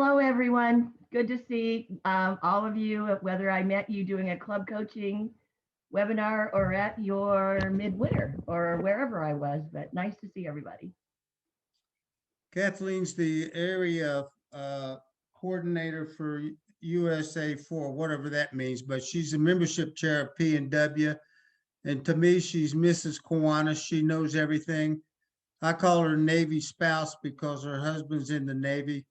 Hello, everyone. Good to see all of you, whether I met you doing a club coaching webinar or at your midwinter or wherever I was, but nice to see everybody. Kathleen's the area coordinator for USA 4, whatever that means, but she's the membership chair of P&W. And to me, she's Mrs. Kiwanis. She knows everything. I call her Navy spouse because her husband's in the Navy,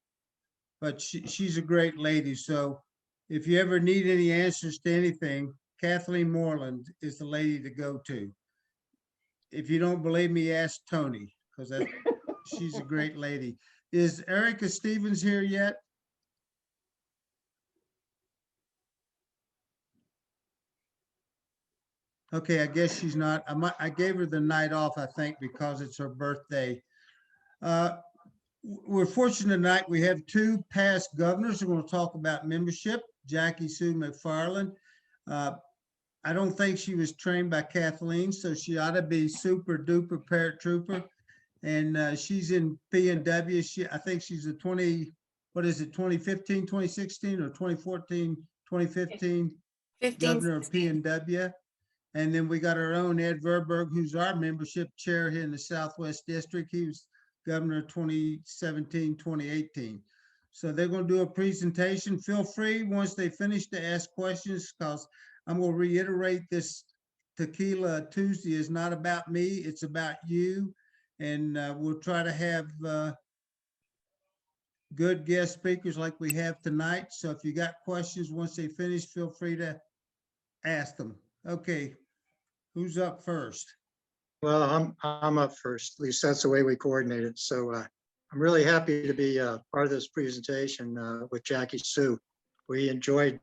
but she's a great lady. So if you ever need any answers to anything, Kathleen Moreland is the lady to go to. If you don't believe me, ask Tony, because she's a great lady. Is Erica Stevens here yet? Okay, I guess she's not. I gave her the night off, I think, because it's her birthday. We're fortunate tonight. We have two past governors who are going to talk about membership. Jackie Sue McFarland. I don't think she was trained by Kathleen, so she ought to be super duper paratrooper. And she's in P&W. I think she's a 2015, 2016, or 2014, 2015 governor of P&W. And then we got our own Ed Verberg, who's our membership chair here in the Southwest District. He was governor 2017, 2018. So they're going to do a presentation. Feel free once they finish to ask questions, because I'm going to reiterate this Tequila Tuesday is not about me, it's about you. And we'll try to have good guest speakers like we have tonight. So if you got questions once they finish, feel free to ask them. Okay, who's up first? Well, I'm up first. At least that's the way we coordinated. So I'm really happy to be part of this presentation with Jackie Sue. We enjoyed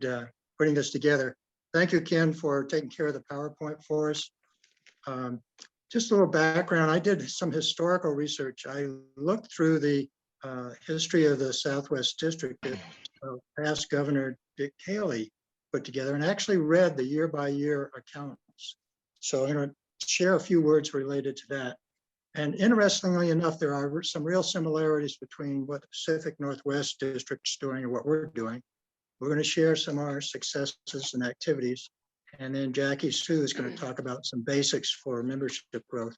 putting this together. Thank you, Ken, for taking care of the PowerPoint for us. Just a little background. I did some historical research. I looked through the history of the Southwest District that past Governor Dick Haley put together, and actually read the year-by-year accounts. So I'm going to share a few words related to that. And interestingly enough, there are some real similarities between what the Pacific Northwest District is doing and what we're doing. We're going to share some of our successes and activities. And then Jackie Sue is going to talk about some basics for membership growth.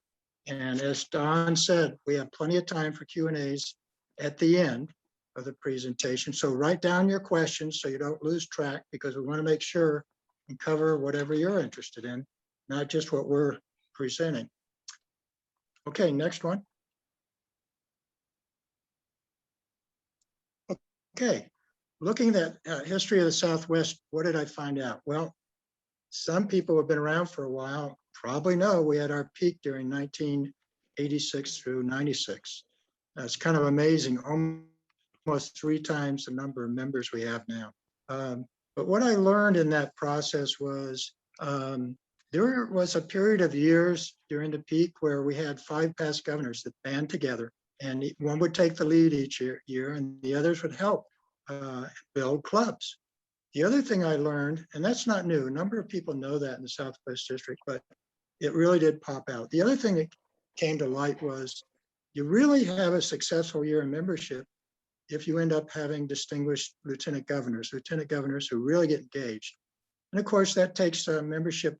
And as Don said, we have plenty of time for Q&As at the end of the presentation. So write down your questions so you don't lose track, because we want to make sure and cover whatever you're interested in, not just what we're presenting. Okay, next one. Okay, looking at history of the Southwest, what did I find out? Well, some people who have been around for a while probably know we had our peak during 1986 through 96. That's kind of amazing, almost 3 times the number of members we have now. But what I learned in that process was there was a period of years during the peak where we had 5 past governors that band together, and one would take the lead each year and the others would help build clubs. The other thing I learned, and that's not new, a number of people know that in the Southwest District, but it really did pop out. The other thing that came to light was you really have a successful year in membership if you end up having distinguished lieutenant governors who really get engaged. And of course, that takes membership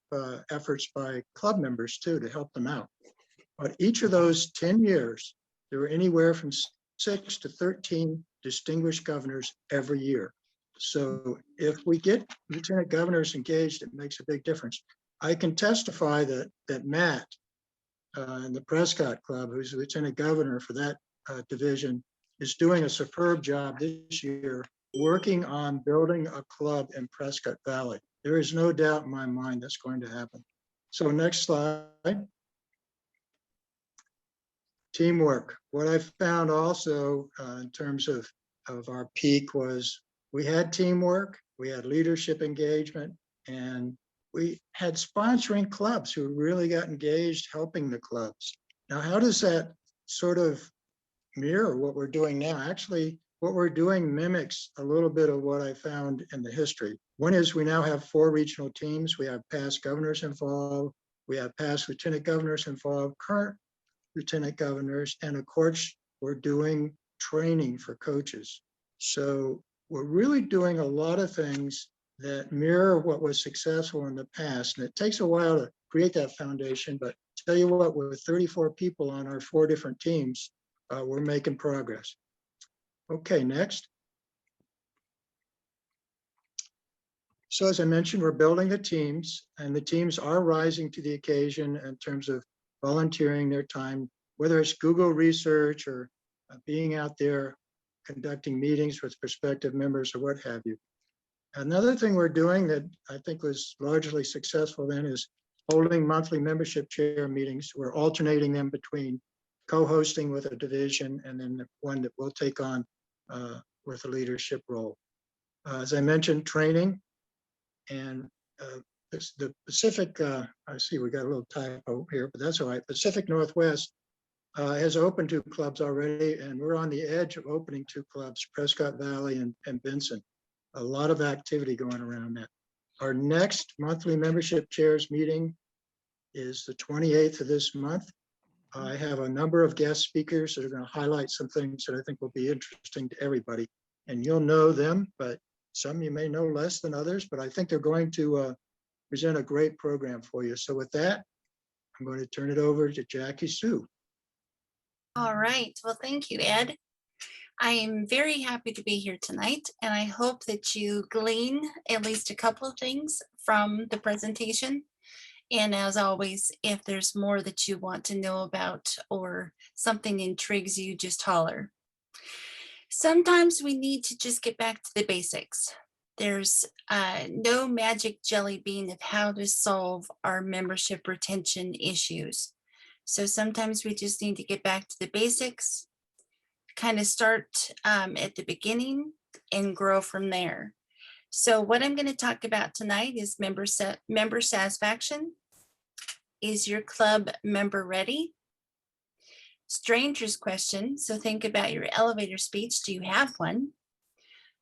efforts by club members too to help them out. But each of those 10 years, there were anywhere from 6 to 13 distinguished governors every year. So if we get lieutenant governors engaged, it makes a big difference. I can testify that Matt in the Prescott Club, who's the lieutenant governor for that division, is doing a superb job this year working on building a club in Prescott Valley. There is no doubt in my mind that's going to happen. So next slide. Teamwork. What I found also in terms of our peak was we had teamwork, we had leadership engagement, and we had sponsoring clubs who really got engaged helping the clubs. Now, how does that sort of mirror what we're doing now? Actually, what we're doing mimics a little bit of what I found in the history. One is we now have 4 regional teams. We have past governors involved. We have past lieutenant governors involved, current lieutenant governors, and of course, we're doing training for coaches. So we're really doing a lot of things that mirror what was successful in the past. And it takes a while to create that foundation, but tell you what, with 34 people on our 4 different teams, we're making progress. Okay, next. So as I mentioned, we're building the teams, and the teams are rising to the occasion in terms of volunteering their time, whether it's Google research or being out there conducting meetings with prospective members or what have you. Another thing we're doing that I think was largely successful then is holding monthly membership chair meetings. We're alternating them between co-hosting with a division and then the one that we'll take on with a leadership role. As I mentioned, training and the Pacific, I see we got a little typo here, but that's all right. Pacific Northwest has opened 2 clubs already, and we're on the edge of opening 2 clubs, Prescott Valley and Benson. A lot of activity going around that. Our next monthly membership chairs meeting is the 28th of this month. I have a number of guest speakers that are going to highlight some things that I think will be interesting to everybody. And you'll know them, but some you may know less than others, but I think they're going to present a great program for you. So with that, I'm going to turn it over to Jackie Sue. All right. Well, thank you, Ed. I am very happy to be here tonight, and I hope that you glean at least a couple of things from the presentation. And as always, if there's more that you want to know about or something intrigues you, just holler. Sometimes we need to just get back to the basics. There's no magic jelly bean of how to solve our membership retention issues. So sometimes we just need to get back to the basics, kind of start at the beginning and grow from there. So what I'm going to talk about tonight is member satisfaction. Is your club member ready? Stranger's question. So think about your elevator speech. Do you have one?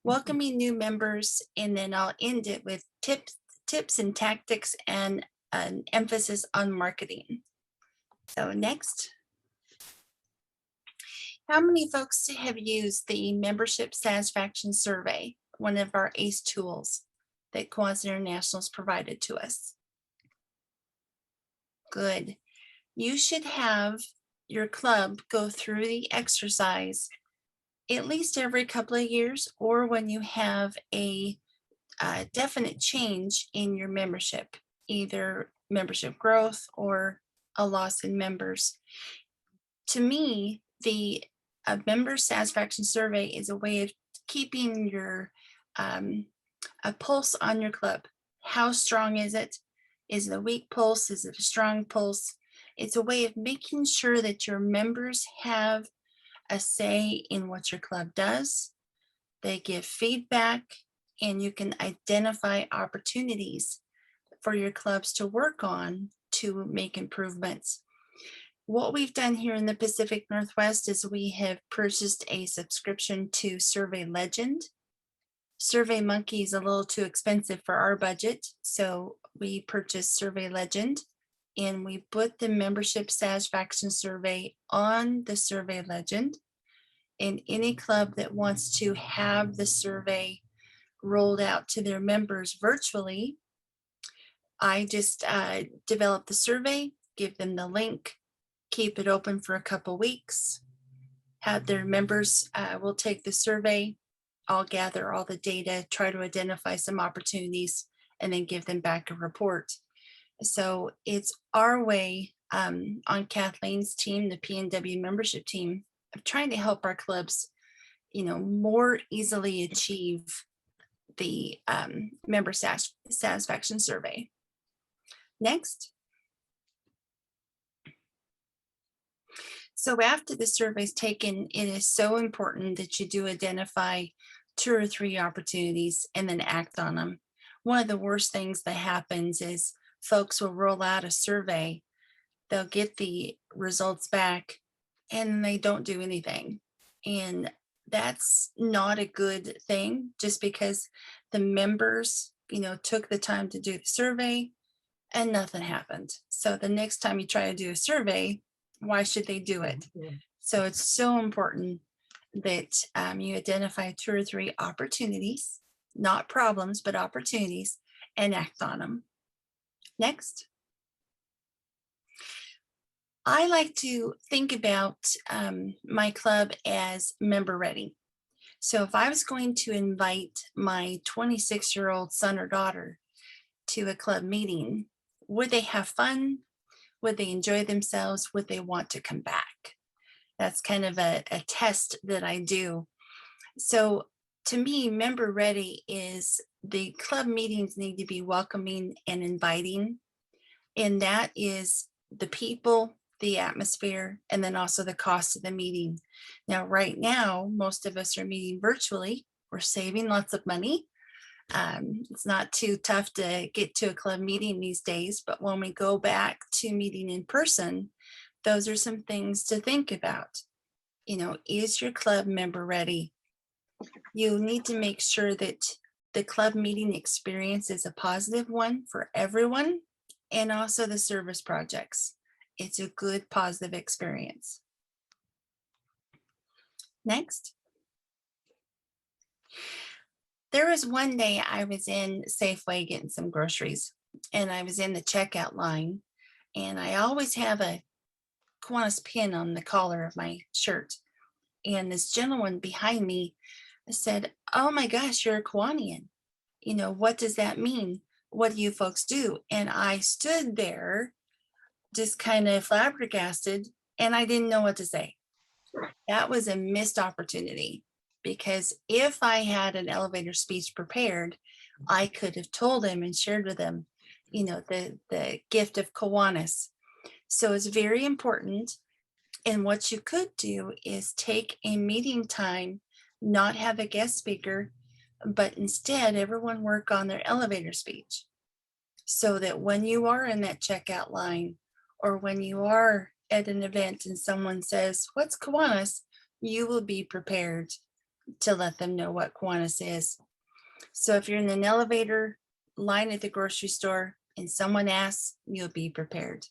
Welcoming new members, and then I'll end it with tips and tactics and an emphasis on marketing. So next. How many folks have used the membership satisfaction survey, one of our ACE tools that Kiwanis International's provided to us? Good. You should have your club go through the exercise at least every couple of years, or when you have a definite change in your membership, either membership growth or a loss in members. To me, the member satisfaction survey is a way of keeping your a pulse on your club. How strong is it? Is it a weak pulse? Is it a strong pulse? It's a way of making sure that your members have a say in what your club does. They give feedback, and you can identify opportunities for your clubs to work on to make improvements. What we've done here in the Pacific Northwest is we have purchased a subscription to Survey Legend. SurveyMonkey is a little too expensive for our budget, so we purchased Survey Legend, and we put the membership satisfaction survey on the Survey Legend. And any club that wants to have the survey rolled out to their members virtually, I just develop the survey, give them the link, keep it open for a couple weeks, have their members will take the survey, I'll gather all the data, try to identify some opportunities, and then give them back a report. So it's our way on Kathleen's team, the PNW membership team, of trying to help our clubs, more easily achieve the member satisfaction survey. Next. So after the survey is taken, it is so important that you do identify 2 or 3 opportunities and then act on them. One of the worst things that happens is folks will roll out a survey, they'll get the results back, and they don't do anything. And that's not a good thing, just because the members, took the time to do the survey and nothing happened. So the next time you try to do a survey, why should they do it? So it's so important that you identify 2 or 3 opportunities, not problems, but opportunities, and act on them. Next. I like to think about my club as member ready. So if I was going to invite my 26-year-old son or daughter to a club meeting, would they have fun? Would they enjoy themselves? Would they want to come back? That's kind of a test that I do. So to me, member ready is the club meetings need to be welcoming and inviting. And that is the people, the atmosphere, and then also the cost of the meeting. Now, right now, most of us are meeting virtually. We're saving lots of money. It's not too tough to get to a club meeting these days, but when we go back to meeting in person, those are some things to think about. You know, is your club member ready? You need to make sure that the club meeting experience is a positive one for everyone, and also the service projects. It's a good positive experience. Next. There was one day I was in Safeway getting some groceries, and I was in the checkout line, and I always have a Kiwanis pin on the collar of my shirt. And this gentleman behind me said, "Oh my gosh, you're a Kiwanian. You know, what does that mean? What do you folks do?" And I stood there just kind of flabbergasted, and I didn't know what to say. That was a missed opportunity, because if I had an elevator speech prepared, I could have told him and shared with him, you know, the gift of Kiwanis. So it's very important. And what you could do is take a meeting time, not have a guest speaker, but instead everyone work on their elevator speech, so that when you are in that checkout line, or when you are at an event and someone says, "What's Kiwanis?" you will be prepared to let them know what Kiwanis is. So if you're in an elevator line at the grocery store and someone asks, you'll be prepared.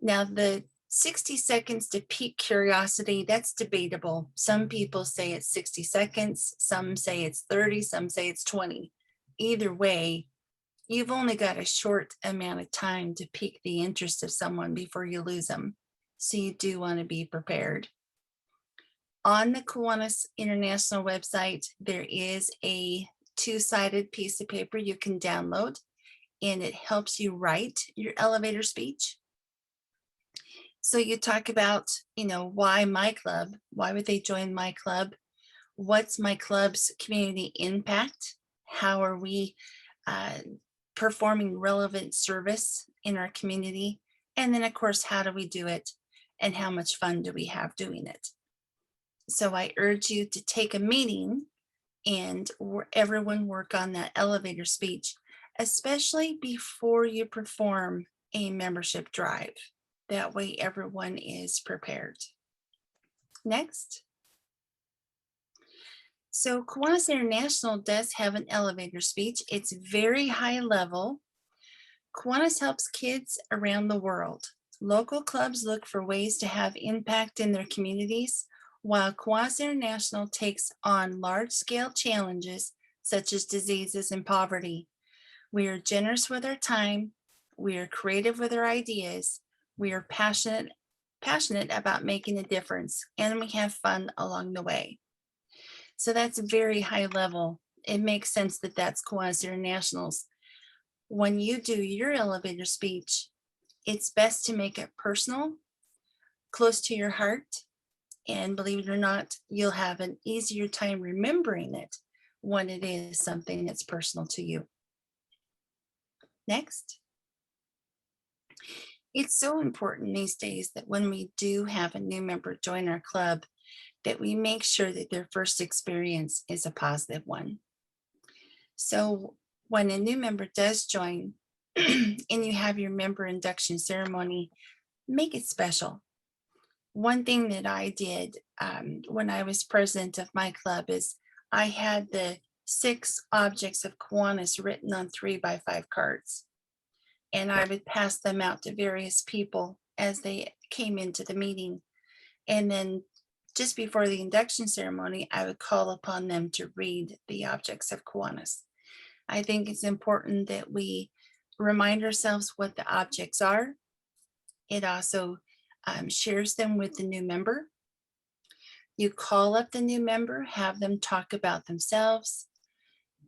Now, the 60 seconds to pique curiosity, that's debatable. Some people say it's 60 seconds, some say it's 30, some say it's 20. Either way, you've only got a short amount of time to pique the interest of someone before you lose them. So you do want to be prepared. On the Kiwanis International website, there is a 2-sided piece of paper you can download, and it helps you write your elevator speech. So you talk about, you know, why my club? Why would they join my club? What's my club's community impact? How are we performing relevant service in our community? And then, of course, how do we do it? And how much fun do we have doing it? So I urge you to take a meeting and everyone work on that elevator speech, especially before you perform a membership drive. That way everyone is prepared. Next. So Kiwanis International does have an elevator speech. It's very high level. Kiwanis helps kids around the world. Local clubs look for ways to have impact in their communities, while Kiwanis International takes on large-scale challenges such as diseases and poverty. We are generous with our time. We are creative with our ideas. We are passionate about making a difference, and we have fun along the way. So that's very high level. It makes sense that that's Kiwanis International's. When you do your elevator speech, it's best to make it personal, close to your heart, and believe it or not, you'll have an easier time remembering it when it is something that's personal to you. Next. It's so important these days that when we do have a new member join our club, that we make sure that their first experience is a positive one. So when a new member does join and you have your member induction ceremony, make it special. One thing that I did when I was president of my club is I had the 6 objects of Kiwanis written on 3x5 cards. And I would pass them out to various people as they came into the meeting. And then just before the induction ceremony, I would call upon them to read the objects of Kiwanis. I think it's important that we remind ourselves what the objects are. It also shares them with the new member. You call up the new member, have them talk about themselves.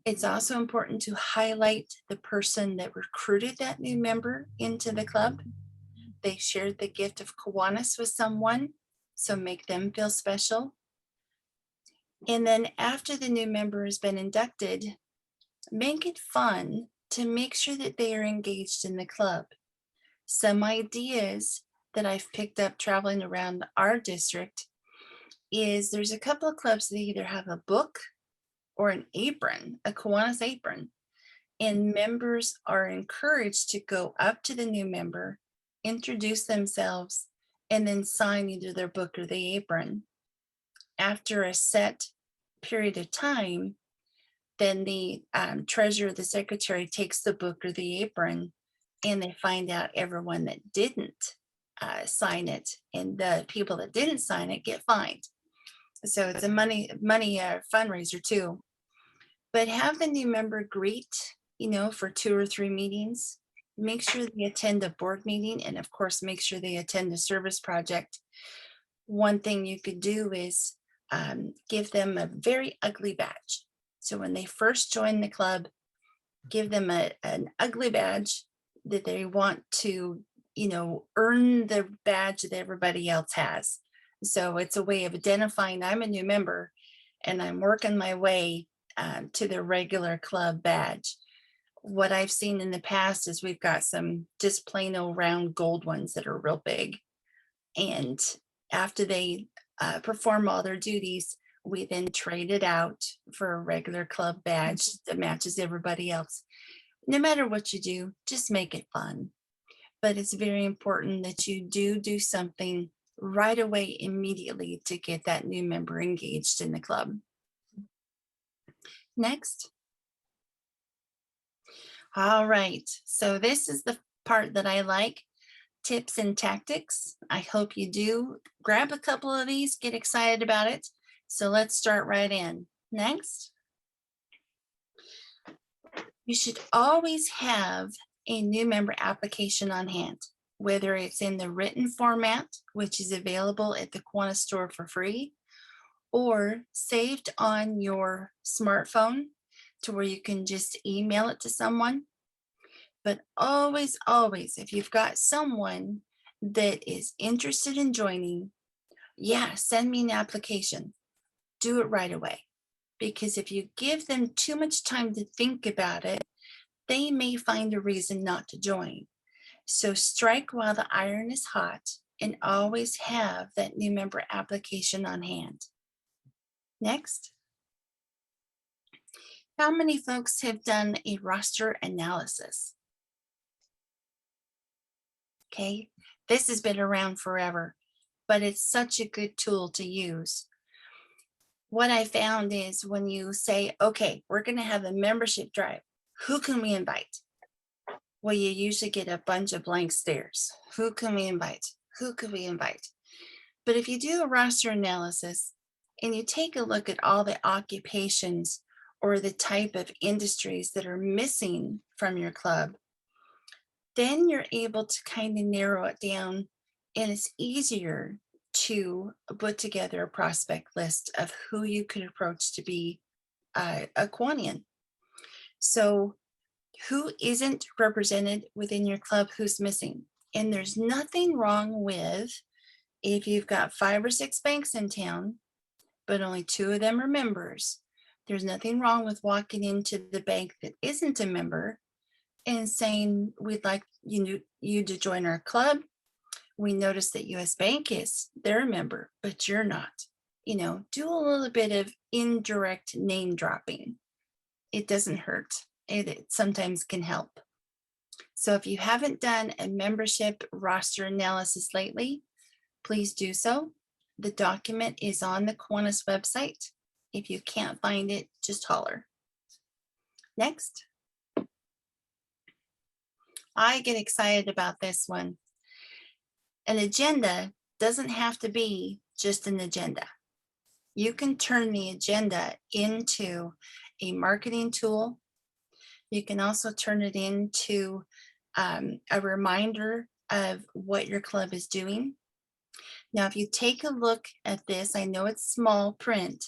It's also important to highlight the person that recruited that new member into the club. They shared the gift of Kiwanis with someone, so make them feel special. And then after the new member has been inducted, make it fun to make sure that they are engaged in the club. Some ideas that I've picked up traveling around our district is there's a couple of clubs that either have a book or an apron, a Kiwanis apron, and members are encouraged to go up to the new member, introduce themselves, and then sign either their book or the apron. After a set period of time, then the treasurer, the secretary takes the book or the apron, and they find out everyone that didn't sign it, and the people that didn't sign it get fined. So it's a money fundraiser too. But have the new member greet, for 2 or 3 meetings. Make sure they attend a board meeting, and of course, make sure they attend a service project. One thing you could do is give them a very ugly badge. So when they first join the club, give them an ugly badge that they want to, earn the badge that everybody else has. So it's a way of identifying I'm a new member and I'm working my way to the regular club badge. What I've seen in the past is we've got some just plain old round gold ones that are real big. And after they perform all their duties, we then trade it out for a regular club badge that matches everybody else. No matter what you do, just make it fun. But it's very important that you do something right away, immediately, to get that new member engaged in the club. Next. All right, so this is the part that I like, tips and tactics. I hope you do. Grab a couple of these, get excited about it. So let's start right in. Next. You should always have a new member application on hand, whether it's in the written format, which is available at the Kiwanis store for free, or saved on your smartphone to where you can just email it to someone. But always, if you've got someone that is interested in joining, send me an application. Do it right away. Because if you give them too much time to think about it, they may find a reason not to join. So strike while the iron is hot and always have that new member application on hand. Next. How many folks have done a roster analysis? Okay, this has been around forever, but it's such a good tool to use. What I found is when you say, okay, we're going to have a membership drive, who can we invite? Well, you usually get a bunch of blank stares. Who can we invite? Who could we invite? But if you do a roster analysis and you take a look at all the occupations or the type of industries that are missing from your club, then you're able to kind of narrow it down, and it's easier to put together a prospect list of who you could approach to be a Kiwanian. So who isn't represented within your club, who's missing? And there's nothing wrong with if you've got 5 or 6 banks in town, but only 2 of them are members. There's nothing wrong with walking into the bank that isn't a member and saying, we'd like you to join our club. We noticed that US Bank they're a member, but you're not. Do a little bit of indirect name dropping. It doesn't hurt. It sometimes can help. So if you haven't done a membership roster analysis lately, please do so. The document is on the Kiwanis website. If you can't find it, just holler. Next. I get excited about this one. An agenda doesn't have to be just an agenda. You can turn the agenda into a marketing tool. You can also turn it into a reminder of what your club is doing. Now, if you take a look at this, I know it's small print,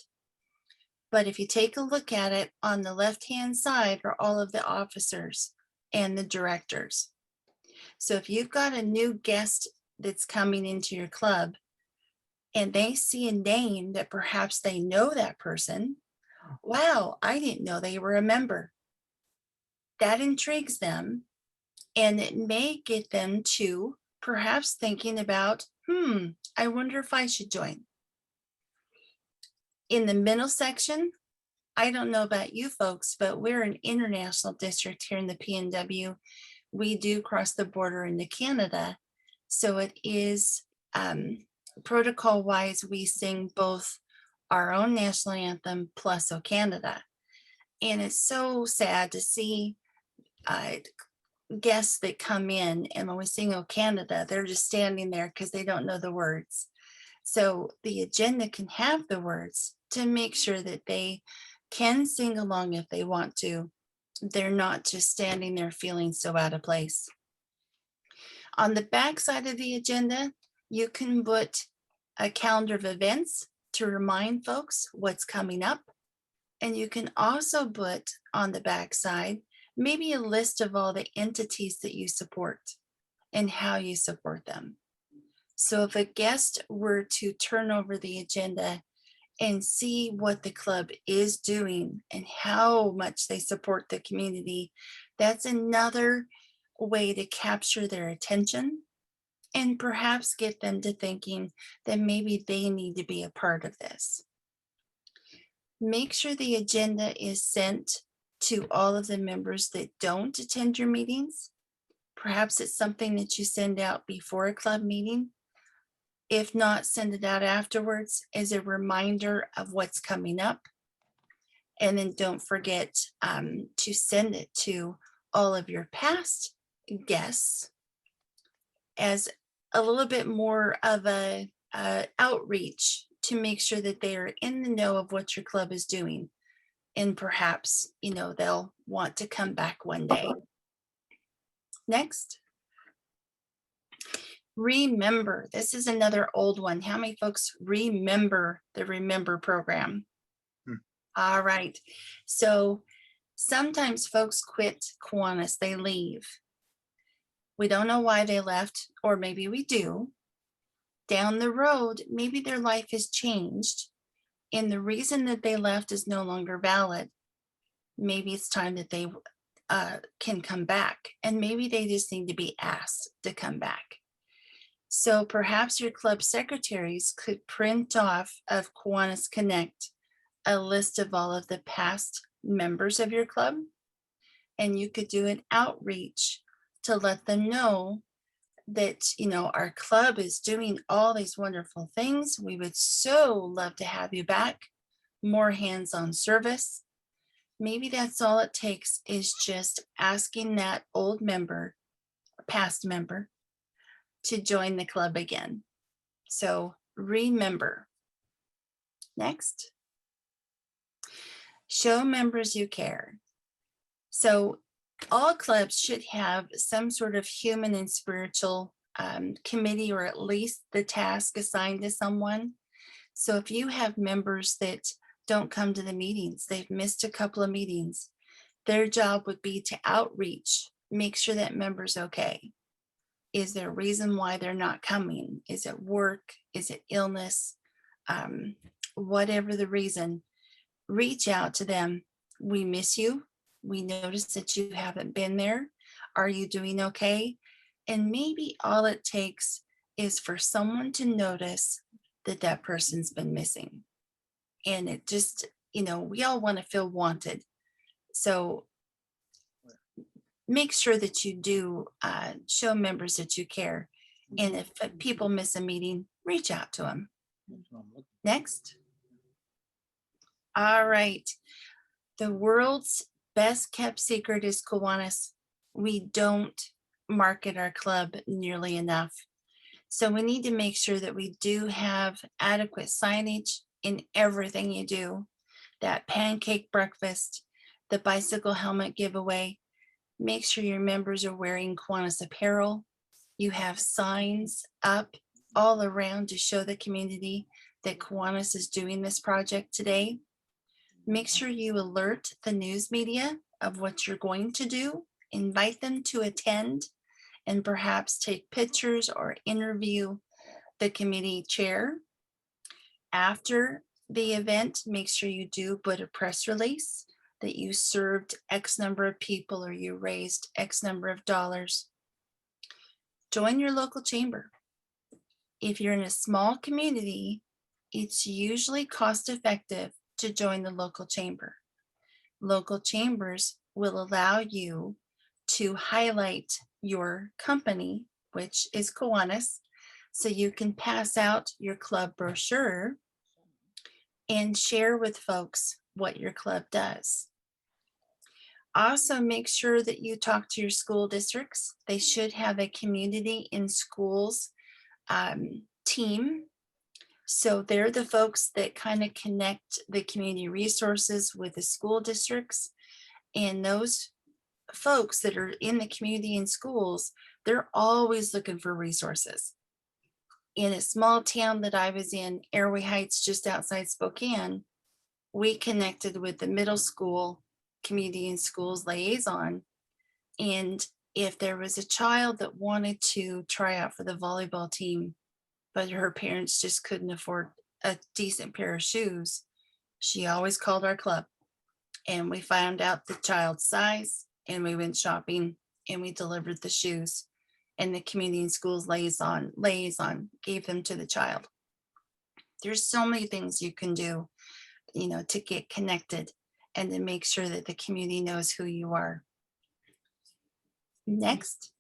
but if you take a look at it, on the left-hand side are all of the officers and the directors. So if you've got a new guest that's coming into your club and they see a name that perhaps they know that person, wow, I didn't know they were a member. That intrigues them, and it may get them to perhaps thinking about, I wonder if I should join. In the middle section, I don't know about you folks, but we're an international district here in the PNW. We do cross the border into Canada. So it is protocol wise, we sing both our own national anthem plus O Canada. And it's so sad to see guests that come in, and when we sing O Canada, they're just standing there because they don't know the words. So the agenda can have the words to make sure that they can sing along if they want to. They're not just standing there feeling so out of place. On the back side of the agenda, you can put a calendar of events to remind folks what's coming up. And you can also put on the back side maybe a list of all the entities that you support and how you support them. So if a guest were to turn over the agenda and see what the club is doing and how much they support the community, that's another way to capture their attention and perhaps get them to thinking that maybe they need to be a part of this. Make sure the agenda is sent to all of the members that don't attend your meetings. Perhaps it's something that you send out before a club meeting. If not, send it out afterwards as a reminder of what's coming up. And then don't forget to send it to all of your past guests as a little bit more of a outreach to make sure that they are in the know of what your club is doing. And perhaps, they'll want to come back one day. Next. Remember, this is another old one. How many folks remember the Remember program? All right. So sometimes folks quit Kiwanis, they leave. We don't know why they left, or maybe we do. Down the road, maybe their life has changed, and the reason that they left is no longer valid. Maybe it's time that they can come back, and maybe they just need to be asked to come back. So perhaps your club secretaries could print off of Kiwanis Connect a list of all of the past members of your club, and you could do an outreach to let them know that, our club is doing all these wonderful things. We would so love to have you back. More hands-on service. Maybe that's all it takes, is just asking that old member, past member, to join the club again. So remember. Next. Show members you care. So all clubs should have some sort of human and spiritual committee, or at least the task assigned to someone. So if you have members that don't come to the meetings, they've missed a couple of meetings, their job would be to outreach, make sure that member's okay. Is there a reason why they're not coming? Is it work? Is it illness? Whatever the reason, reach out to them. We miss you. We noticed that you haven't been there. Are you doing okay? And maybe all it takes is for someone to notice that that person's been missing. And it just, we all want to feel wanted. So make sure that you do show members that you care. And if people miss a meeting, reach out to them. Next. All right. The world's best kept secret is Kiwanis. We don't market our club nearly enough. So we need to make sure that we do have adequate signage in everything you do. That pancake breakfast, the bicycle helmet giveaway. Make sure your members are wearing Kiwanis apparel. You have signs up all around to show the community that Kiwanis is doing this project today. Make sure you alert the news media of what you're going to do, invite them to attend, and perhaps take pictures or interview the committee chair. After the event, make sure you do put a press release that you served X number of people or you raised X number of dollars. Join your local chamber. If you're in a small community, it's usually cost effective to join the local chamber. Local chambers will allow you to highlight your company, which is Kiwanis, so you can pass out your club brochure and share with folks what your club does. Also, make sure that you talk to your school districts. They should have a community in schools team. So they're the folks that kind of connect the community resources with the school districts. And those folks that are in the community and schools, they're always looking for resources. In a small town that I was in, Airway Heights, just outside Spokane, we connected with the middle school community and schools liaison. And if there was a child that wanted to try out for the volleyball team, but her parents just couldn't afford a decent pair of shoes, she always called our club. And we found out the child's size and we went shopping and we delivered the shoes. And the community and schools liaison gave them to the child. There's so many things you can do, to get connected and to make sure that the community knows who you are. Next.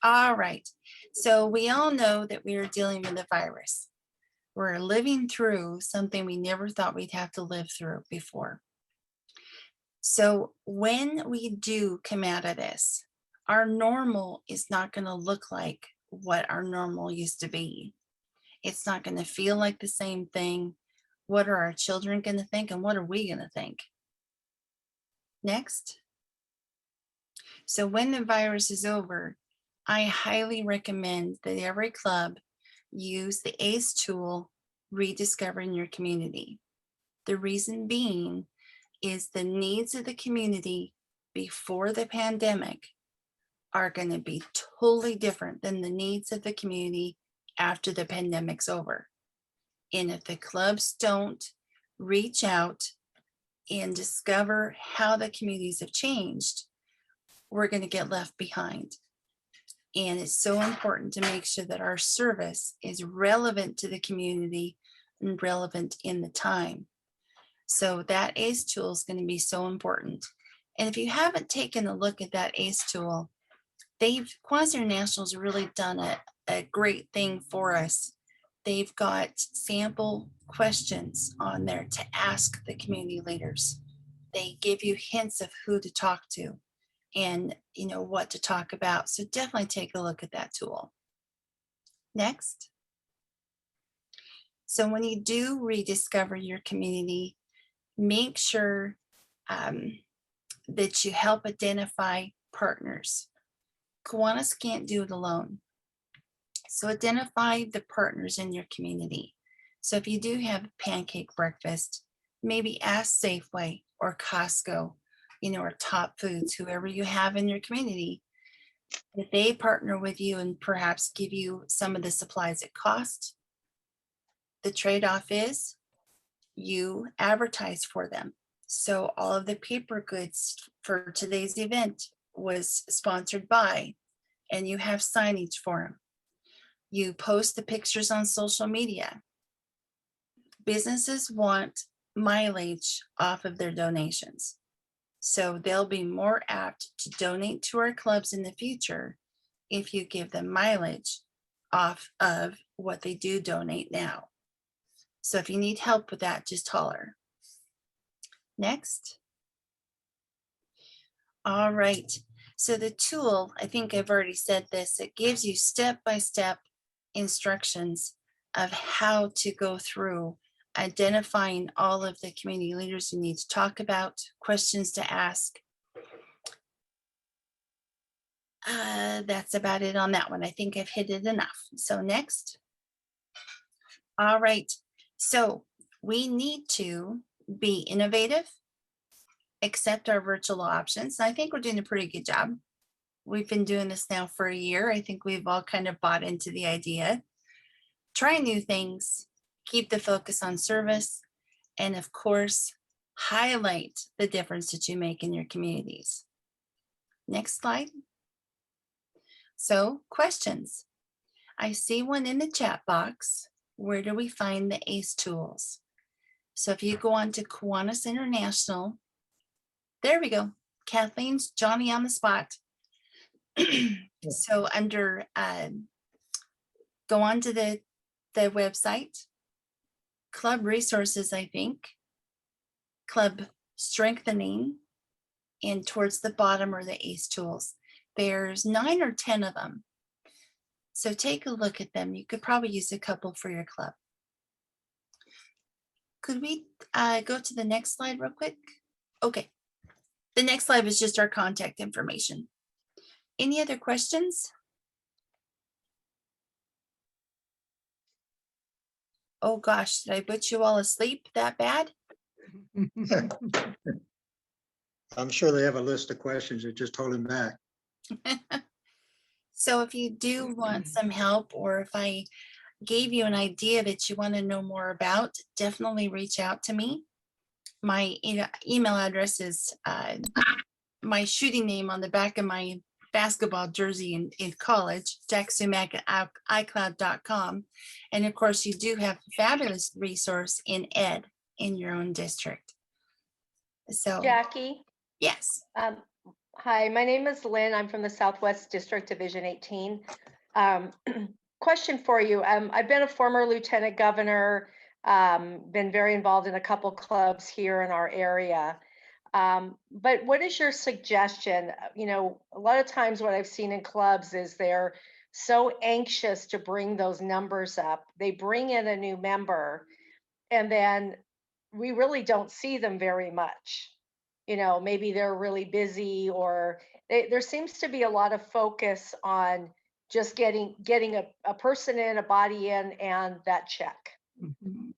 All right. So we all know that we are dealing with a virus. We're living through something we never thought we'd have to live through before. So when we do come out of this, our normal is not going to look like what our normal used to be. It's not going to feel like the same thing. What are our children going to think, and what are we going to think? Next. So when the virus is over, I highly recommend that every club use the ACE tool, Rediscovering Your Community. The reason being is the needs of the community before the pandemic are going to be totally different than the needs of the community after the pandemic's over. And if the clubs don't reach out and discover how the communities have changed, we're going to get left behind. And it's so important to make sure that our service is relevant to the community and relevant in the time. So that ACE tool is going to be so important. And if you haven't taken a look at that ACE tool, Kiwanis International's really done a great thing for us. They've got sample questions on there to ask the community leaders. They give you hints of who to talk to and what to talk about. So definitely take a look at that tool. Next. So when you do rediscover your community, make sure that you help identify partners. Kiwanis can't do it alone. So identify the partners in your community. So if you do have a pancake breakfast, maybe ask Safeway or Costco, or Top Foods, whoever you have in your community, if they partner with you and perhaps give you some of the supplies at cost. The trade-off is you advertise for them. So all of the paper goods for today's event was sponsored by, and you have signage for them. You post the pictures on social media. Businesses want mileage off of their donations. So they'll be more apt to donate to our clubs in the future if you give them mileage off of what they do donate now. So if you need help with that, just holler. Next. All right. So the tool, I think I've already said this, it gives you step-by-step instructions of how to go through identifying all of the community leaders you need to talk about, questions to ask. That's about it on that one. I think I've hit it enough. So next. All right. So we need to be innovative, accept our virtual options. I think we're doing a pretty good job. We've been doing this now for a year. I think we've all kind of bought into the idea. Try new things, keep the focus on service, and of course, highlight the difference that you make in your communities. Next slide. So questions. I see one in the chat box. Where do we find the ACE tools? So if you go on to Kiwanis International, there we go. Kathleen's Johnny on the spot. So under, go on to the website, club resources, I think, club strengthening, and towards the bottom are the ACE tools. There's 9 or 10 of them. So take a look at them. You could probably use a couple for your club. Could we go to the next slide real quick? Okay. The next slide was just our contact information. Any other questions? Oh gosh, did I put you all asleep that bad? I'm sure they have a list of questions that just hold them back. So if you do want some help, or if I gave you an idea that you want to know more about, definitely reach out to me. My email address is my shooting name on the back of my basketball jersey in college, jacksumac@icloud.com. And of course, you do have a fabulous resource in ed in your own district. So Jackie, yes. hi, my name is Lynn. I'm from the Southwest District Division 18. Question for you. I've been a former lieutenant governor, been very involved in a couple clubs here in our area. But what is your suggestion? You know, a lot of times what I've seen in clubs is they're so anxious to bring those numbers up. They bring in a new member and then we really don't see them very much. You know, maybe they're really busy, or there seems to be a lot of focus on just getting a person in, a body in, and that check. Mhm.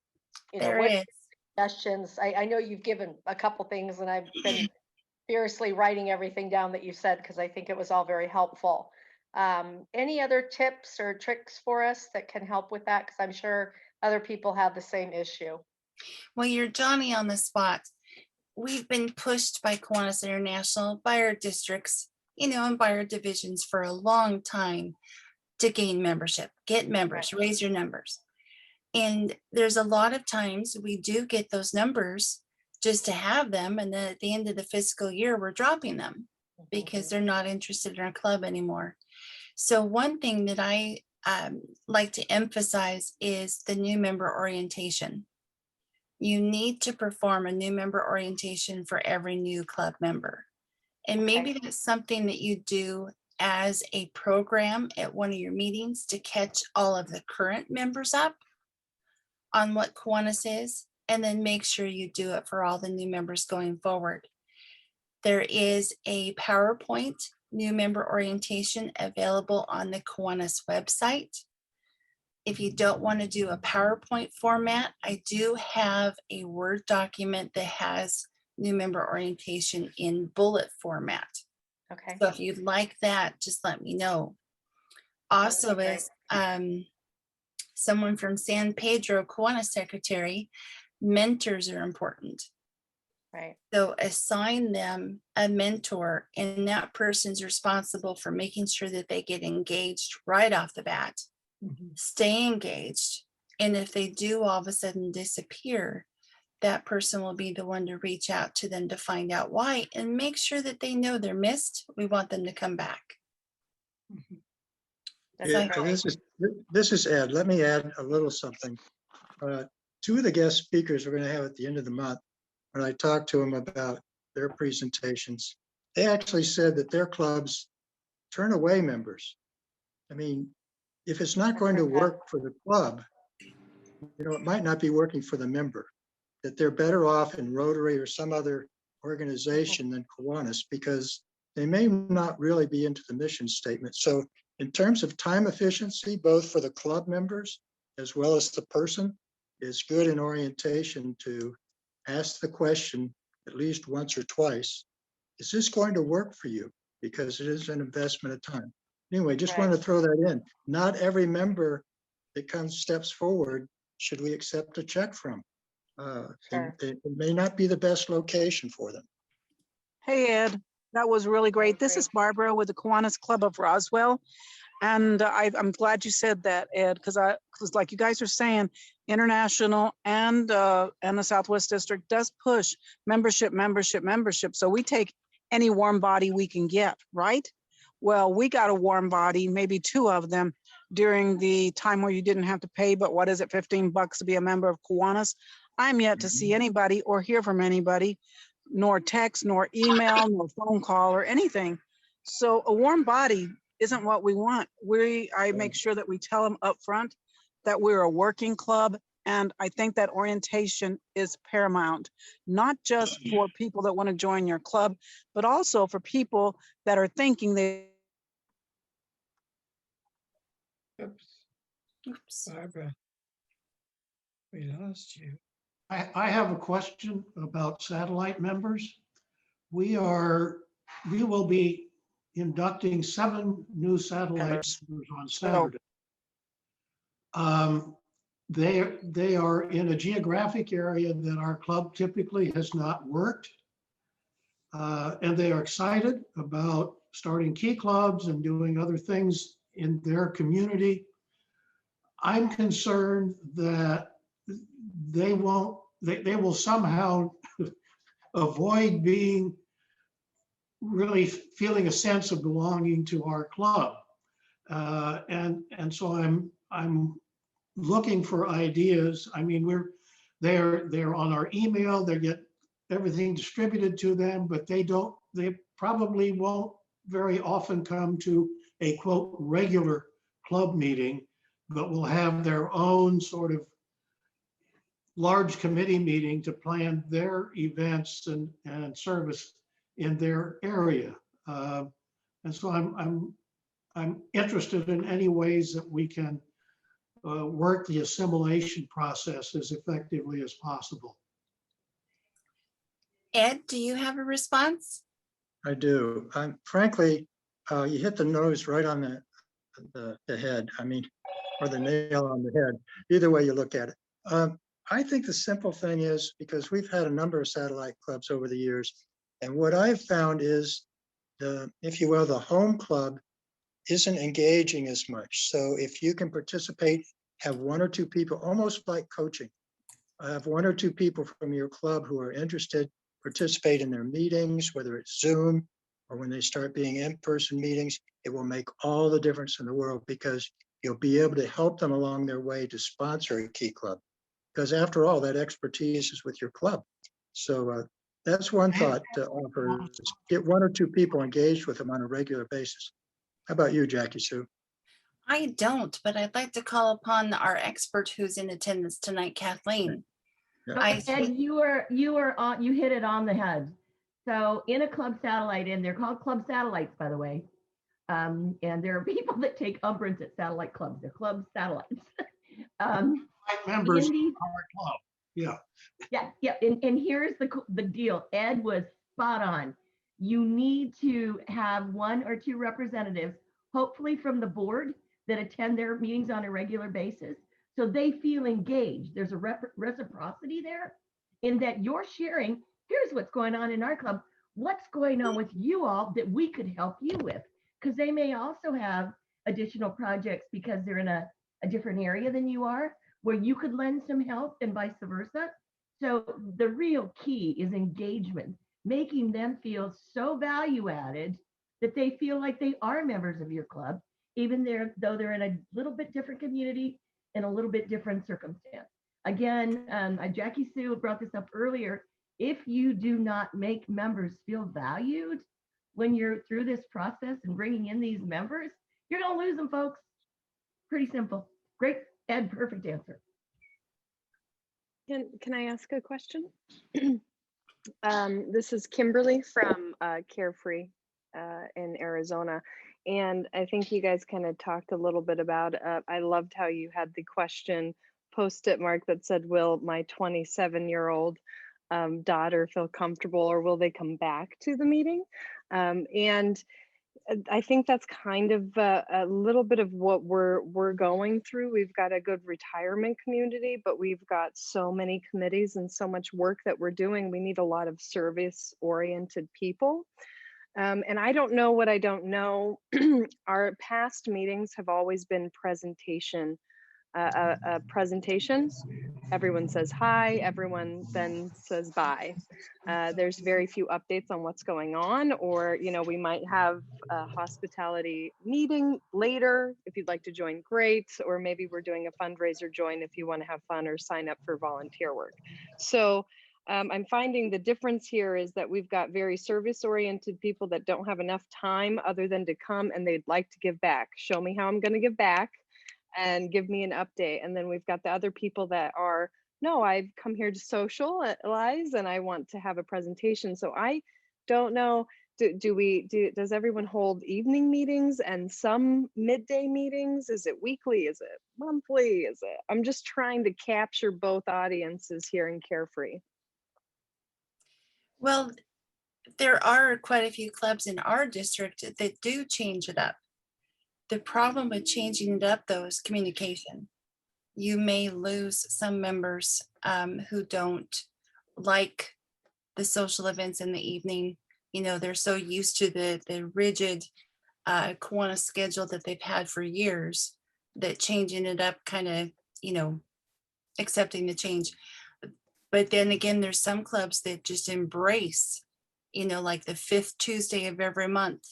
You know, There what is. suggestions? I know you've given a couple things, and I've been furiously writing everything down that you said because I think it was all very helpful. Any other tips or tricks for us that can help with that? Because I'm sure other people have the same issue. Well, you're Johnny on the spot. We've been pushed by Kiwanis International, by our districts, you know, and by our divisions for a long time to gain membership, get members, raise your numbers. And there's a lot of times we do get those numbers just to have them. And then at the end of the fiscal year, we're dropping them because they're not interested in our club anymore. So one thing that I like to emphasize is the new member orientation. You need to perform a new member orientation for every new club member. And maybe that's something that you do as a program at one of your meetings to catch all of the current members up on what Kiwanis is, and then make sure you do it for all the new members going forward. There is a PowerPoint new member orientation available on the Kiwanis website. If you don't want to do a PowerPoint format, I do have a Word document that has new member orientation in bullet format. Okay. So if you'd like that, just let me know. Also, as someone from San Pedro, Kiwanis secretary, mentors are important. Right. So assign them a mentor, and that person's responsible for making sure that they get engaged right off the bat. Stay engaged. And if they do all of a sudden disappear, that person will be the one to reach out to them to find out why and make sure that they know they're missed. We want them to come back. That's Yeah, great. this is Ed. Let me add a little something. Two of the guest speakers we're going to have at the end of the month, when I talked to them about their presentations, they actually said that their clubs turn away members. I mean, if it's not going to work for the club, it might not be working for the member, that they're better off in Rotary or some other organization than Kiwanis because they may not really be into the mission statement. So in terms of time efficiency, both for the club members as well as the person, it's good in orientation to ask the question at least once or twice, is this going to work for you? Because it is an investment of time. Anyway, just wanted to throw that in. Not every member that steps forward should we accept a check from. Sure. It may not be the best location for them. Hey, Ed, that was really great. This is Barbara with the Kiwanis Club of Roswell. And I'm glad you said that, Ed, because like you guys are saying, international and the Southwest District does push membership. So we take any warm body we can get, right? Well, we got a warm body, maybe 2 of them during the time where you didn't have to pay, but what is it, $15 to be a member of Kiwanis? I'm yet to see anybody or hear from anybody, nor text, nor email, nor phone call or anything. So a warm body isn't what we want. I make sure that we tell them up front that we're a working club. And I think that orientation is paramount, not just for people that want to join your club, but also for people that are thinking they. Oops. Barbara, we lost you. I have a question about satellite members. We will be inducting 7 new satellite members on Saturday. They are in a geographic area that our club typically has not worked. And they are excited about starting key clubs and doing other things in their community. I'm concerned that they will somehow avoid being really feeling a sense of belonging to our club. And so I'm looking for ideas. I mean, they're on our email, they get everything distributed to them, but they probably won't very often come to a quote regular club meeting, but will have their own sort of large committee meeting to plan their events and service in their area. And so I'm interested in any ways that we can work the assimilation process as effectively as possible. Ed, do you have a response? I do. Frankly, you hit the nose right on the head. I mean, or the nail on the head. Either way you look at it. I think the simple thing is, because we've had a number of satellite clubs over the years, and what I've found is if you will, the home club isn't engaging as much. So if you can participate, have 1 or 2 people, almost like coaching, have 1 or 2 people from your club who are interested, participate in their meetings, whether it's Zoom or when they start being in-person meetings, it will make all the difference in the world because you'll be able to help them along their way to sponsor a key club. Because after all, that expertise is with your club. So that's one thought to offer, is get 1 or 2 people engaged with them on a regular basis. How about you, Jackie Sue? I don't, but I'd like to call upon our expert who's in attendance tonight, Kathleen. Yeah. Ed, you hit it on the head. So in a club satellite, and they're called club satellites, by the way. And there are people that take umbrage at satellite clubs. They're club satellites. Members of Andy? our club, yeah. Yeah. And here's the deal. Ed was spot on. You need to have 1 or 2 representatives, hopefully from the board, that attend their meetings on a regular basis, so they feel engaged. There's a reciprocity there in that you're sharing, here's what's going on in our club. What's going on with you all that we could help you with? Because they may also have additional projects because they're in a different area than you are, where you could lend some help and vice versa. So the real key is engagement, making them feel so value added that they feel like they are members of your club, even though they're in a little bit different community in a little bit different circumstance. Again, Jackie Sue brought this up earlier. If you do not make members feel valued when you're through this process and bringing in these members, you're going to lose them, folks. Pretty simple. Great, Ed, perfect answer. Can I ask a question? This is Kimberly from Carefree in Arizona. And I think you guys kind of talked a little bit about, I loved how you had the question post-it mark that said, will my 27-year-old daughter feel comfortable, or will they come back to the meeting? And I think that's kind of a little bit of what we're going through. We've got a good retirement community, but we've got so many committees and so much work that we're doing. We need a lot of service-oriented people. And I don't know what I don't know. Our past meetings have always been presentation. A presentation, everyone says hi, everyone then says bye. There's very few updates on what's going on, or we might have a hospitality meeting later. If you'd like to join, great. Or maybe we're doing a fundraiser, join if you want to have fun or sign up for volunteer work. So I'm finding the difference here is that we've got very service-oriented people that don't have enough time other than to come, and they'd like to give back. Show me how I'm going to give back and give me an update. And then we've got the other people that are, no, I've come here to socialize and I want to have a presentation. So I don't know, does everyone hold evening meetings and some midday meetings? Is it weekly? Is it monthly? I'm just trying to capture both audiences here in Carefree. Well, there are quite a few clubs in our district that do change it up. The problem with changing it up, though, is communication. You may lose some members who don't like the social events in the evening. They're so used to the rigid Kiwanis schedule that they've had for years that changing it up kind of, accepting the change. But then again, there's some clubs that just embrace, like the 5th Tuesday of every month.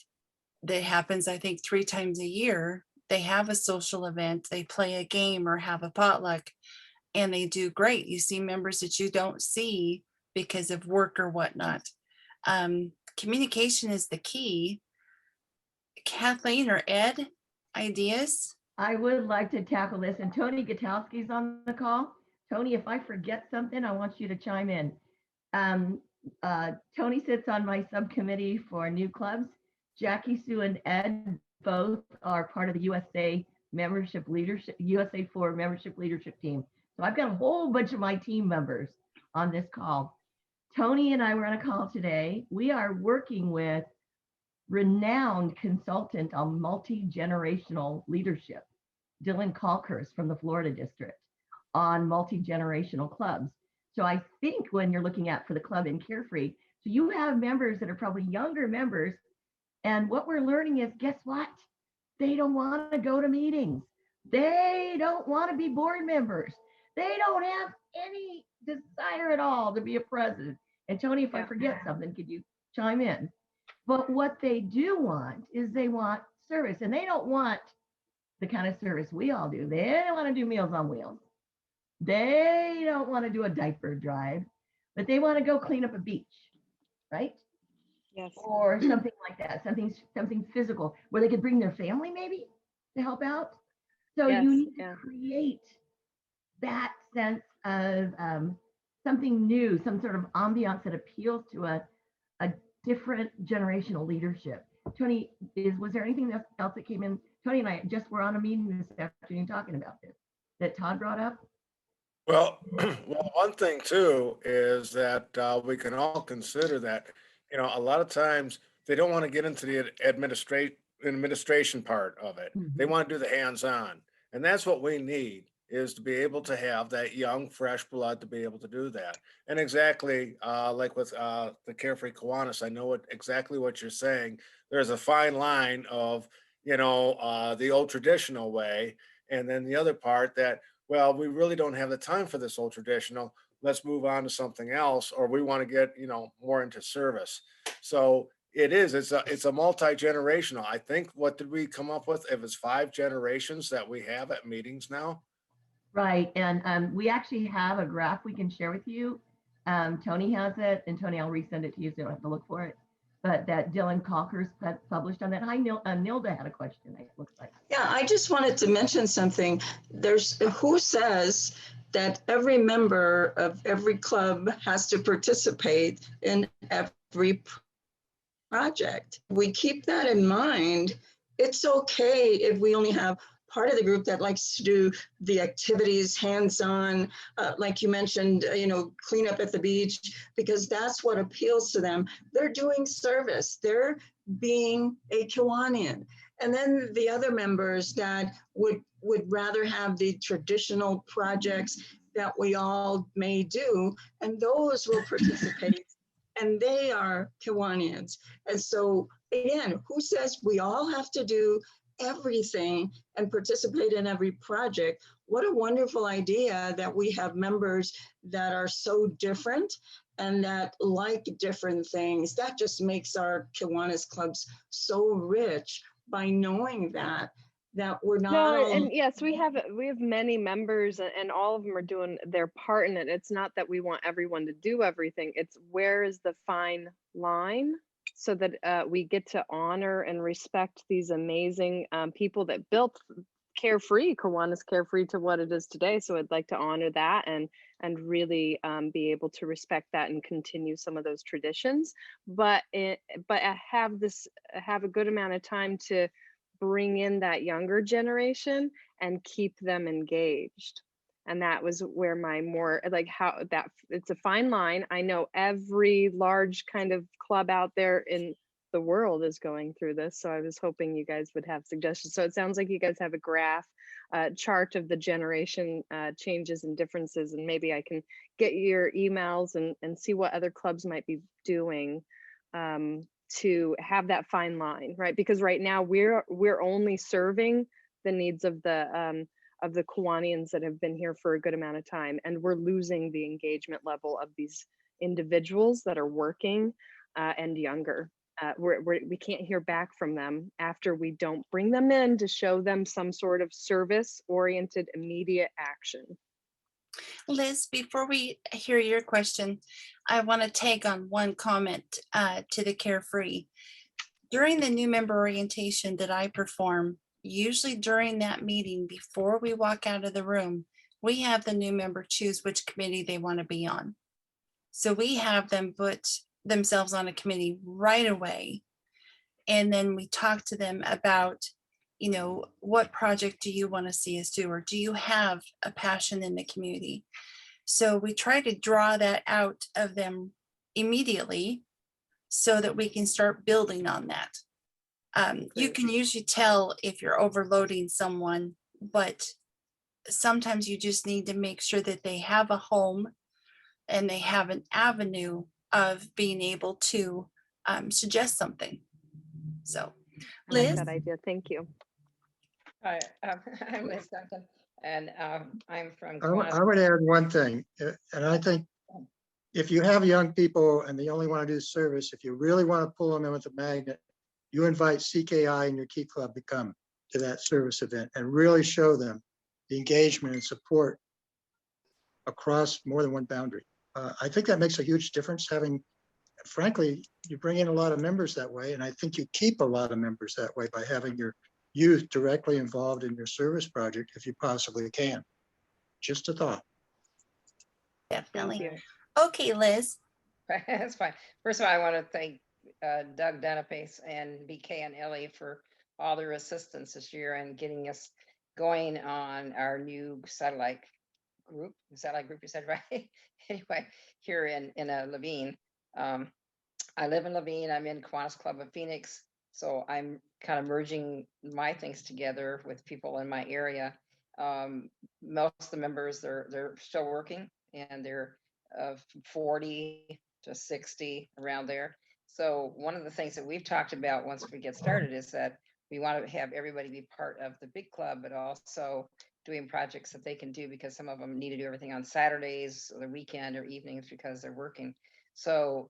That happens, I think, 3 times a year. They have a social event, they play a game or have a potluck, and they do great. You see members that you don't see because of work or whatnot. Communication is the key. Kathleen or Ed, ideas? I would like to tackle this, and Tony Gutowski's on the call. Tony, if I forget something, I want you to chime in. Tony sits on my subcommittee for new clubs. Jackie, Sue, and Ed both are part of the USA membership leadership, USA for membership leadership team. So I've got a whole bunch of my team members on this call. Tony and I were on a call today. We are working with renowned consultant on multi-generational leadership, Dylan Kalkers from the Florida district, on multi-generational clubs. So I think when you're looking at for the club in Carefree, so you have members that are probably younger members. And what we're learning is, guess what? They don't want to go to meetings. They don't want to be board members. They don't have any desire at all to be a president. And Tony, if I forget something, could you chime in? But what they do want is they want service, and they don't want the kind of service we all do. They don't want to do Meals on Wheels. They don't want to do a diaper drive, but they want to go clean up a beach, right? Yes. Or something like that, something physical where they could bring their family maybe to help out. So Yes, you need to create that sense of something new, some sort of ambiance that appeals to a different generational leadership. Tony, was there anything else that came in? Tony and I just were on a meeting this afternoon talking about this that Todd brought up. Well, one thing too is that we can all consider that, a lot of times they don't want to get into the administration part of it. They want to do the hands-on. And that's what we need, is to be able to have that young, fresh blood to be able to do that. And exactly like with the Carefree Kiwanis, I know exactly what you're saying. There's a fine line of, the old traditional way. And then the other part that, well, we really don't have the time for this old traditional. Let's move on to something else, or we want to get, more into service. So it's a multi-generational. I think, what did we come up with? If it's 5 generations that we have at meetings now. Right, and we actually have a graph we can share with you. Tony has it, and Tony, I'll resend it to you so you don't have to look for it. But that Dylan Kalkers published on that. Hi, Nilda had a question, it looks like. Yeah, I just wanted to mention something. There's who says that every member of every club has to participate in every project. We keep that in mind. It's okay if we only have part of the group that likes to do the activities hands-on, like you mentioned, clean up at the beach, because that's what appeals to them. They're doing service. They're being a Kiwanian. And then the other members that would rather have the traditional projects that we all may do, and those will participate. And they are Kiwanians. And so again, who says we all have to do everything and participate in every project? What a wonderful idea that we have members that are so different and that like different things. That just makes our Kiwanis clubs so rich by knowing that we're not No, all. and yes, we have many members, and all of them are doing their part in it. It's not that we want everyone to do everything. It's where is the fine line so that we get to honor and respect these amazing people that built Carefree, Kiwanis Carefree to what it is today. So I'd like to honor that and really be able to respect that and continue some of those traditions. But have a good amount of time to bring in that younger generation and keep them engaged. And that was where my more like how that it's a fine line. I know every large kind of club out there in the world is going through this. So I was hoping you guys would have suggestions. So it sounds like you guys have a graph chart of the generation changes and differences. And maybe I can get your emails and see what other clubs might be doing to have that fine line, right? Because right now we're only serving the needs of the Kiwanians that have been here for a good amount of time, and we're losing the engagement level of these individuals that are working and younger. We can't hear back from them after we don't bring them in to show them some sort of service-oriented immediate action. Liz, before we hear your question, I want to take on one comment to the Carefree. During the new member orientation that I perform, usually during that meeting, before we walk out of the room, we have the new member choose which committee they want to be on. So we have them put themselves on a committee right away. And then we talk to them about, what project do you want to see us do? Or do you have a passion in the community? So we try to draw that out of them immediately so that we can start building on that. You can usually tell if you're overloading someone, but sometimes you just need to make sure that they have a home and they have an avenue of being able to suggest something. So, I like Liz? that idea. Thank you. Hi, I'm Liz Duncan, and I'm from I would add one thing, and I think if you have young people and they only want to do service, if you really want to pull them in with a magnet, you invite CKI and your Key Club to come to that service event and really show them the engagement and support across more than one boundary. I think that makes a huge difference having, frankly, you bring in a lot of members that way, and I think you keep a lot of members that way by having your youth directly involved in your service project if you possibly can. Just a thought. Definitely. Okay, Liz. That's fine. First of all, I want to thank Doug Danapace and BK and Ellie for all their assistance this year and getting us going on our new satellite group, you said, right? Anyway, here in Levine. I live in Levine. I'm in Kiwanis Club of Phoenix. So I'm kind of merging my things together with people in my area. Most of the members, they're still working, and they're 40 to 60 around there. So one of the things that we've talked about once we get started is that we want to have everybody be part of the big club, but also doing projects that they can do, because some of them need to do everything on Saturdays or the weekend or evenings because they're working. So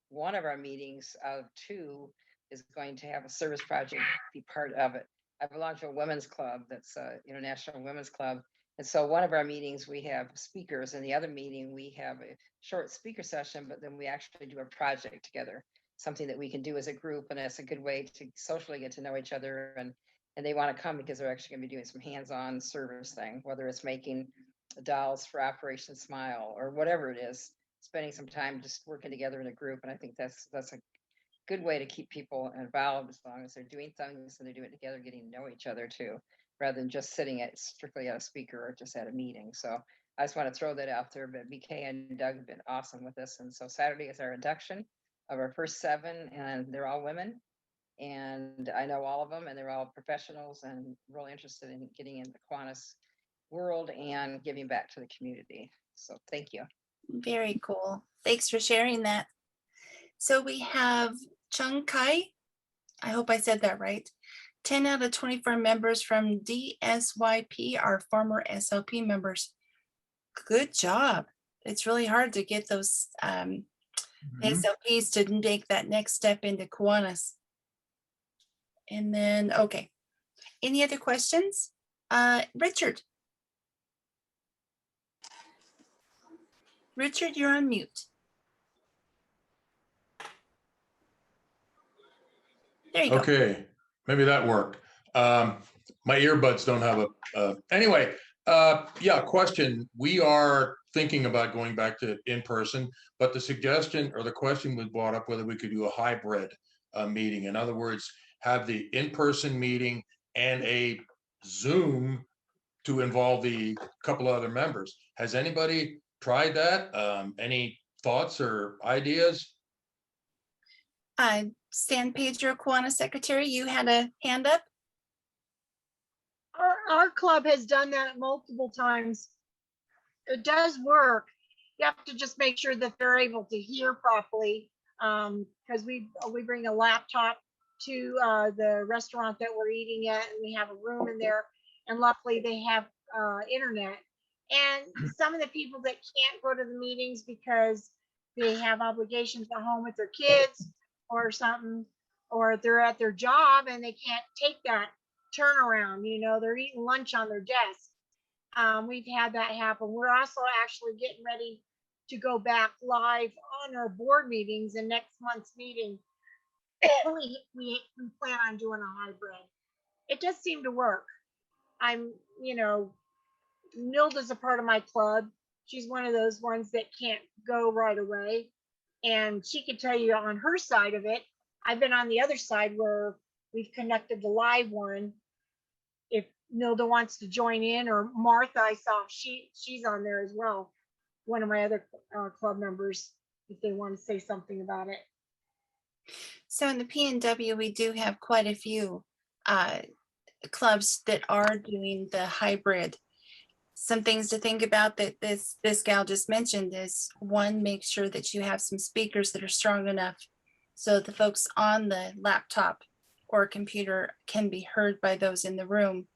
one of our meetings out of two is going to have a service project be part of it. I belong to a women's club that's International Women's Club. And so one of our meetings, we have speakers, and the other meeting, we have a short speaker session, but then we actually do a project together, something that we can do as a group. And it's a good way to socially get to know each other. And they want to come because they're actually going to be doing some hands-on service thing, whether it's making dolls for Operation Smile or whatever it is, spending some time just working together in a group. And I think that's a good way to keep people involved as long as they're doing things and they're doing it together, getting to know each other too, rather than just sitting at strictly at a speaker or just at a meeting. So I just want to throw that out there, but BK and Doug have been awesome with this. And so Saturday is our induction of our first 7, and they're all women. And I know all of them, and they're all professionals and really interested in getting in the Kiwanis world and giving back to the community. So thank you. Very cool. Thanks for sharing that. So we have Chung Kai. I hope I said that right. 10 out of 24 members from DSYP are former SLP members. Good job. It's really hard to get those SLPs to make that next step into Kiwanis. And then, okay. Any other questions? Richard. Richard, you're on mute. There you go. Okay, maybe that worked. My earbuds don't have anyway, yeah, question. We are thinking about going back to in-person, but the suggestion or the question was brought up whether we could do a hybrid meeting. In other words, have the in-person meeting and a Zoom to involve the couple other members. Has anybody tried that? Any thoughts or ideas? Stan Pedro, Kiwanis Secretary, you had a hand up? Our club has done that multiple times. It does work. You have to just make sure that they're able to hear properly, because we bring a laptop to the restaurant that we're eating at, and we have a room in there, and luckily they have internet. And some of the people that can't go to the meetings because they have obligations at home with their kids or something, or they're at their job and they can't take that turnaround, they're eating lunch on their desk. We've had that happen. We're also actually getting ready to go back live on our board meetings in next month's meeting. we plan on doing a hybrid. It does seem to work. Nilda's a part of my club. She's one of those ones that can't go right away. And she could tell you on her side of it. I've been on the other side where we've connected the live one. If Nilda wants to join in, or Martha, I saw she's on there as well. One of my other club members, if they want to say something about it. So in the PNW, we do have quite a few clubs that are doing the hybrid. Some things to think about that this gal just mentioned is, one, make sure that you have some speakers that are strong enough so the folks on the laptop or computer can be heard by those in the room.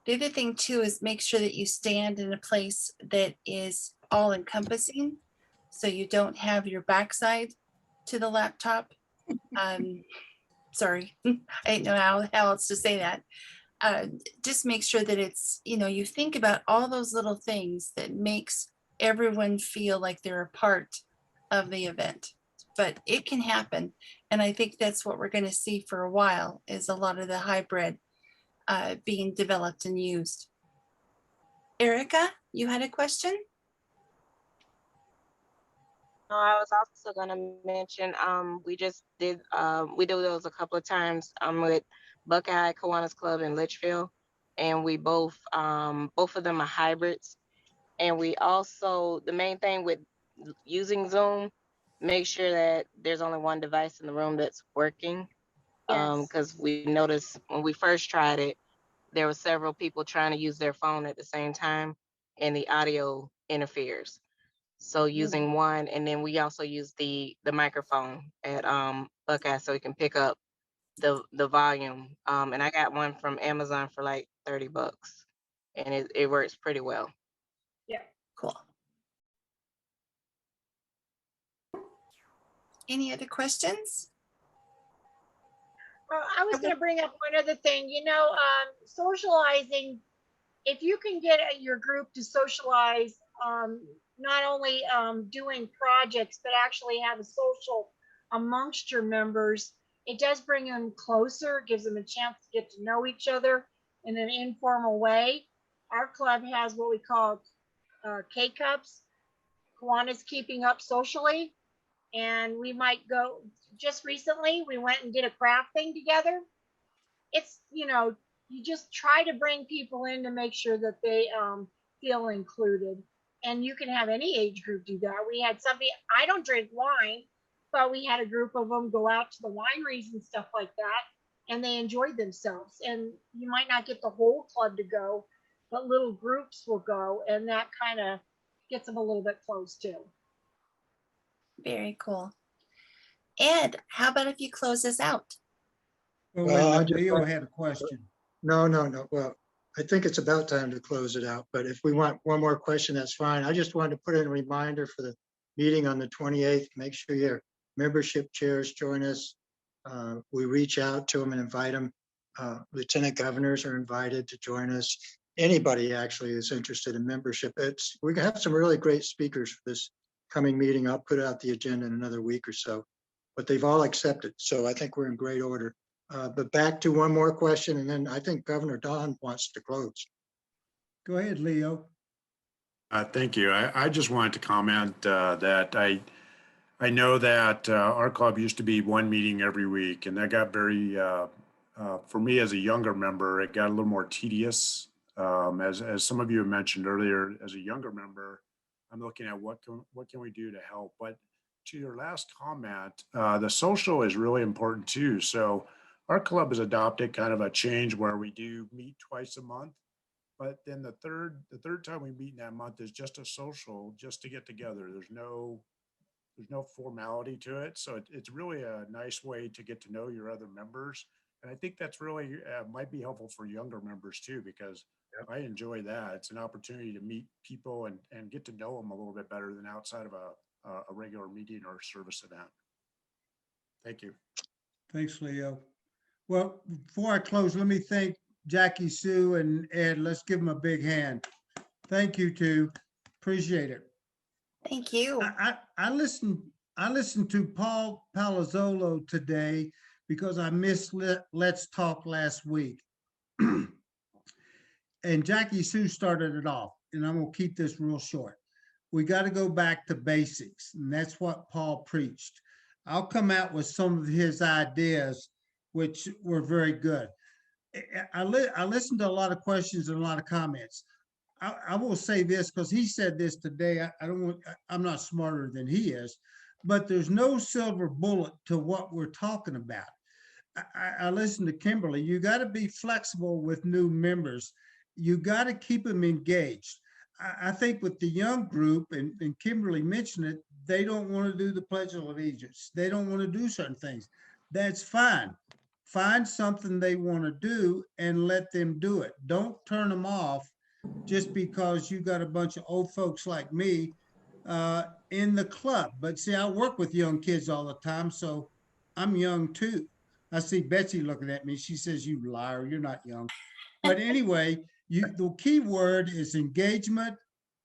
The other thing too is make sure that you stand in a place that is all encompassing, so you don't have your backside to the laptop. Sorry, I didn't know how else to say that. Just make sure that it's, you think about all those little things that makes everyone feel like they're a part of the event. But it can happen. And I think that's what we're going to see for a while, is a lot of the hybrid being developed and used. Erica, you had a question? I was also going to mention, we just did, we do those a couple of times with Buckeye Kiwanis Club in Litchfield, and we both of them are hybrids. And we also, the main thing with using Zoom, make sure that there's only one device in the room that's working. Because we noticed when we first tried it, there were several people trying to use their phone at the same time, and the audio interferes. So using one, and then we also use the microphone at Buckeye so we can pick up the volume. And I got one from Amazon for like $30, and it works pretty well. Yeah, cool. Any other questions? I was going to bring up one other thing. Socializing. If you can get your group to socialize, not only doing projects, but actually have a social amongst your members, it does bring them closer, gives them a chance to get to know each other in an informal way. Our club has what we call K-Cups. Kiwanis keeping up socially. And we might go, just recently, we went and did a craft thing together. It's, you just try to bring people in to make sure that they feel included. And you can have any age group do that. We had somebody, I don't drink wine, but we had a group of them go out to the wineries and stuff like that, and they enjoyed themselves. And you might not get the whole club to go, but little groups will go, and that kind of gets them a little bit close too. Very cool. Ed, how about if you close us out? Well, Well, I just Leo want- had a question. No. Well, I think it's about time to close it out, but if we want one more question, that's fine. I just wanted to put in a reminder for the meeting on the 28th. Make sure your membership chairs join us. We reach out to them and invite them. Lieutenant governors are invited to join us. Anybody actually is interested in membership. We have some really great speakers for this coming meeting. I'll put out the agenda in another week or so, but they've all accepted. So I think we're in great order. But back to one more question, and then I think Governor Don wants to close. Go ahead, Leo. Thank you. I just wanted to comment that I know that our club used to be one meeting every week, and that got very, for me as a younger member, it got a little more tedious. As some of you have mentioned earlier, as a younger member, I'm looking at what can we do to help. But to your last comment, the social is really important too. So our club has adopted kind of a change where we do meet twice a month. But then the third time we meet in that month is just a social, just to get together. There's no formality to it. So it's really a nice way to get to know your other members. And I think that's really might be helpful for younger members too, because I enjoy that. It's an opportunity to meet people and get to know them a little bit better than outside of a regular meeting or service event. Thank you. Thanks, Leo. Well, before I close, let me thank Jackie, Sue, and Ed. Let's give them a big hand. Thank you two. Appreciate it. Thank you. I listened to Paul Palazzolo today because I missed Let's Talk last week. And Jackie Sue started it off, and I'm gonna keep this real short. We got to go back to basics, and that's what Paul preached. I'll come out with some of his ideas, which were very good. I listened to a lot of questions and a lot of comments. I will say this because he said this today. I'm not smarter than he is, but there's no silver bullet to what we're talking about. I listened to Kimberly. You got to be flexible with new members. You got to keep them engaged. I think with the young group, and Kimberly mentioned it, they don't want to do the Pledge of Allegiance. They don't want to do certain things. That's fine. Find something they want to do and let them do it. Don't turn them off just because you got a bunch of old folks like me in the club. But see, I work with young kids all the time, so I'm young too. I see Betsy looking at me. She says, "You liar, you're not young." But anyway, the key word is engagement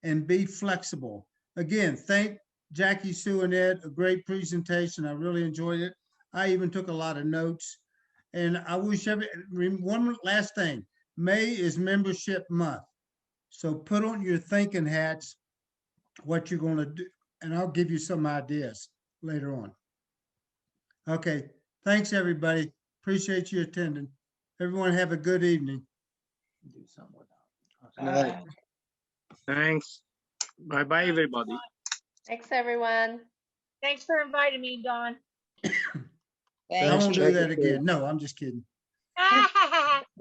and be flexible. Again, thank Jackie, Sue, and Ed. A great presentation. I really enjoyed it. I even took a lot of notes. And I wish one last thing. May is membership month. So put on your thinking hats, what you're going to do, and I'll give you some ideas later on. Okay. Thanks, everybody. Appreciate you attending. Everyone have a good evening. Do something Good night. Thanks. Bye-bye, everybody. Thanks, everyone. Thanks for inviting me, Dawn. I won't do that again. No, I'm just kidding.